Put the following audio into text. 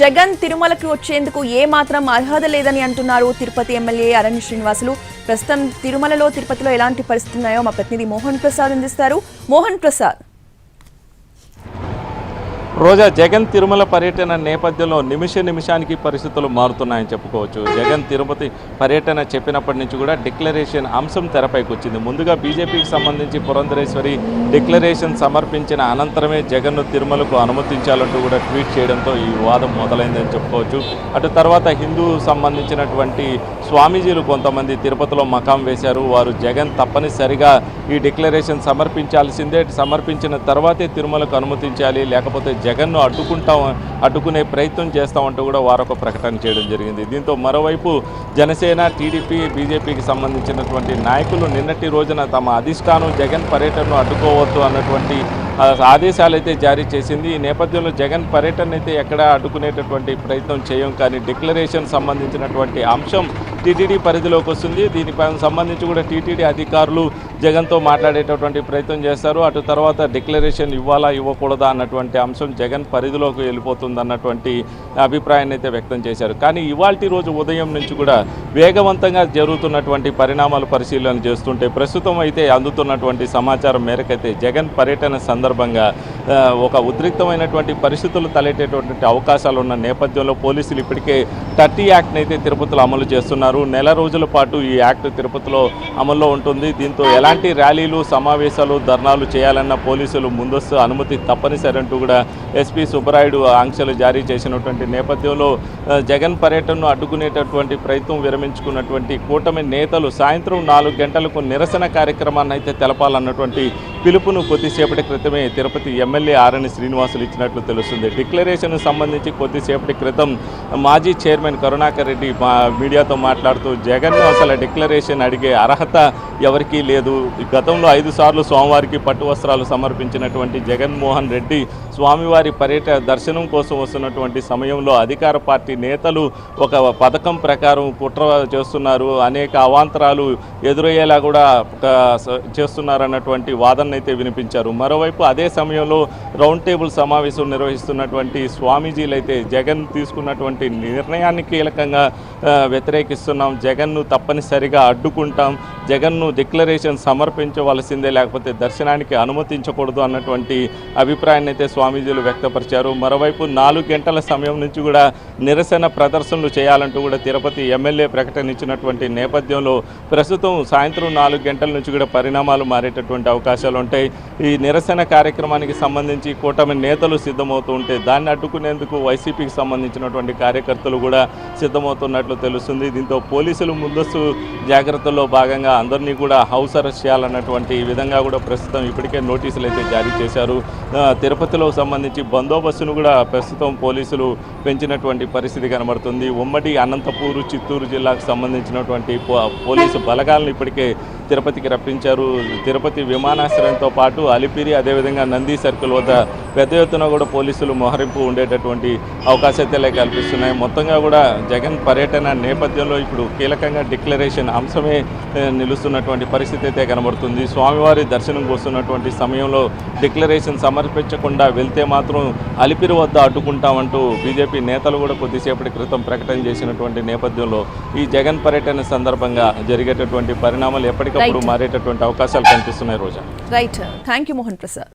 జగన్ తిరుమలకి వచ్చేందుకు ఏ మాత్రం అర్హత లేదని అంటున్నారు తిరుపతి ఎమ్మెల్యే అరణ్య శ్రీనివాసులు. ప్రస్తుతం తిరుమలలో తిరుపతిలో ఎలాంటి పరిస్థితులు ఉన్నాయో మా ప్రతినిధి మోహన్ ప్రసాద్ అందిస్తారు. మోహన్ ప్రసాద్. రోజా, జగన్ తిరుమల పర్యటన నేపథ్యంలో నిమిషానికి పరిస్థితులు మారుతున్నాయని చెప్పుకోవచ్చు. జగన్ తిరుపతి పర్యటన చెప్పినప్పటి నుంచి కూడా డిక్లరేషన్ అంశం తెరపైకి వచ్చింది. ముందుగా బీజేపీకి సంబంధించి పురంధరేశ్వరి డిక్లరేషన్ సమర్పించిన అనంతరమే జగన్ను తిరుమలకు అనుమతించాలంటూ కూడా ట్వీట్ చేయడంతో ఈ వివాదం మొదలైందని చెప్పుకోవచ్చు. అటు తర్వాత హిందూ సంబంధించినటువంటి స్వామీజీలు కొంతమంది తిరుపతిలో మకాం వేశారు. వారు జగన్ తప్పనిసరిగా ఈ డిక్లరేషన్ సమర్పించాల్సిందే, సమర్పించిన తర్వాతే తిరుమలకు అనుమతించాలి, లేకపోతే జగన్ను అడ్డుకునే ప్రయత్నం చేస్తామంటూ కూడా వారొక ప్రకటన చేయడం జరిగింది. దీంతో మరోవైపు జనసేన, టీడీపీ, బీజేపీకి సంబంధించినటువంటి నాయకులు నిన్నటి రోజున తమ అధిష్టానం జగన్ పర్యటనను అడ్డుకోవద్దు అన్నటువంటి ఆదేశాలు అయితే జారీ చేసింది. ఈ నేపథ్యంలో జగన్ పర్యటన అయితే ఎక్కడా అడ్డుకునేటటువంటి ప్రయత్నం చేయం, కానీ డిక్లరేషన్ సంబంధించినటువంటి అంశం టీటీడీ పరిధిలోకి వస్తుంది. దీనిపై సంబంధించి కూడా టీటీడీ అధికారులు జగన్తో మాట్లాడేటటువంటి ప్రయత్నం చేస్తారు. అటు తర్వాత డిక్లరేషన్ ఇవ్వాలా ఇవ్వకూడదా అన్నటువంటి అంశం జగన్ పరిధిలోకి వెళ్ళిపోతుంది అన్నటువంటి అభిప్రాయాన్ని అయితే వ్యక్తం చేశారు. కానీ ఇవాల్టి రోజు ఉదయం నుంచి కూడా వేగవంతంగా జరుగుతున్నటువంటి పరిణామాలు పరిశీలన చేస్తుంటే ప్రస్తుతం అయితే అందుతున్నటువంటి సమాచారం మేరకైతే జగన్ పర్యటన సందర్భంగా ఒక ఉద్రిక్తమైనటువంటి పరిస్థితులు తలెట్టేటటువంటి అవకాశాలు ఉన్న నేపథ్యంలో పోలీసులు ఇప్పటికే 30 యాక్ట్ని అయితే తిరుపతిలో అమలు చేస్తున్నారు. నెల రోజుల పాటు ఈ యాక్ట్ తిరుపతిలో అమల్లో ఉంటుంది. దీంతో ఎలాంటి ర్యాలీలు, సమావేశాలు, ధర్నాలు చేయాలన్న పోలీసులు ముందస్తు అనుమతి తప్పనిసరి అంటూ కూడా ఎస్పీ సుబ్బరాయుడు ఆంక్షలు జారీ చేసినటువంటి నేపథ్యంలో జగన్ పర్యటనను అడ్డుకునేటటువంటి ప్రయత్నం విరమించుకున్నటువంటి కూటమి నేతలు సాయంత్రం 4 గంటలకు నిరసన కార్యక్రమాన్ని అయితే తెలపాలన్నటువంటి పిలుపును కొద్దిసేపటి క్రితమే తిరుపతి ఎమ్మెల్యే అరణ్య శ్రీనివాసులు ఇచ్చినట్లు తెలుస్తుంది. డిక్లరేషన్ సంబంధించి కొద్దిసేపటి క్రితం మాజీ చైర్మన్ కరుణాకర్ రెడ్డి మీడియాతో మాట్లాడుతూ జగన్ను అసలు డిక్లరేషన్ అడిగే అర్హత ఎవరికీ లేదు. గతంలో 5 సార్లు స్వామివారికి పట్టు వస్త్రాలు సమర్పించినటువంటి జగన్మోహన్ రెడ్డి స్వామివారి దర్శనం కోసం వస్తున్నటువంటి సమయంలో అధికార పార్టీ నేతలు ఒక పథకం ప్రకారం కుట్ర చేస్తున్నారు, అనేక అవాంతరాలు ఎదురయ్యేలా కూడా చేస్తున్నారన్నటువంటి వాదన అయితే వినిపించారు. మరోవైపు అదే సమయంలో రౌండ్ టేబుల్ సమావేశం నిర్వహిస్తున్నటువంటి స్వామీజీలు అయితే జగన్ తీసుకున్నటువంటి నిర్ణయాన్ని కీలకంగా వ్యతిరేకిస్తున్నాం, జగన్ను తప్పనిసరిగా అడ్డుకుంటాం, జగన్ను డిక్లరేషన్ సమర్పించవలసిందే, లేకపోతే దర్శనానికి అనుమతించకూడదు అన్నటువంటి అభిప్రాయాన్ని అయితే స్వామీజీలు వ్యక్తపరిచారు. మరోవైపు 4 గంటల సమయం నుంచి కూడా నిరసన ప్రదర్శనలు చేయాలంటూ కూడా తిరుపతి ఎమ్మెల్యే ప్రకటన ఇచ్చినటువంటి నేపథ్యంలో ప్రస్తుతం సాయంత్రం 4 గంటల నుంచి కూడా పరిణామాలు మారేటటువంటి అవకాశాలు ఉంటాయి. ఈ నిరసన కార్యక్రమానికి సంబంధించి కూటమి నేతలు సిద్ధమవుతూ ఉంటే దాన్ని అడ్డుకునేందుకు వైసీపీకి సంబంధించినటువంటి కార్యకర్తలు కూడా సిద్ధమవుతున్నట్లు తెలుస్తుంది. దీంతో పోలీసులు ముందస్తు జాగ్రత్తల్లో భాగంగా అందరినీ కూడా హౌస్ అరెస్ట్ చేయాలన్నటువంటి విధంగా కూడా ప్రస్తుతం ఇప్పటికే నోటీసులు అయితే జారీ చేశారు. తిరుపతిలో సంబంధించి బందోబస్తును కూడా ప్రస్తుతం పోలీసులు పెంచినటువంటి పరిస్థితి కనబడుతుంది. ఉమ్మడి అనంతపూరు, చిత్తూరు జిల్లాకు సంబంధించినటువంటి పోలీసు బలగాలను ఇప్పటికే తిరుపతికి రప్పించారు. తిరుపతి విమానాశ్రయంతో పాటు అలిపిరి, అదేవిధంగా నంది సర్కిల్ వద్ద పెద్ద ఎత్తున కూడా పోలీసులు మోహరింపు ఉండేటటువంటి అవకాశాలే కల్పిస్తున్నాయి. మొత్తంగా కూడా జగన్ పర్యటన నేపథ్యంలో ఇప్పుడు కీలకంగా డిక్లరేషన్ అంశమే నిలుస్తున్నటువంటి పరిస్థితి అయితే కనబడుతుంది. స్వామివారి దర్శనం వస్తున్నటువంటి సమయంలో డిక్లరేషన్ సమర్పించకుండా వెళ్తే మాత్రం అలిపిరి వద్ద అడ్డుకుంటామంటూ బీజేపీ నేతలు కూడా కొద్దిసేపటి క్రితం ప్రకటన చేసినటువంటి నేపథ్యంలో ఈ జగన్ పర్యటన సందర్భంగా జరిగేటటువంటి పరిణామాలు ఎప్పటికప్పుడు మారేటటువంటి అవకాశాలు కనిపిస్తున్నాయి. Roja, right. Thank you Mohan Prasad.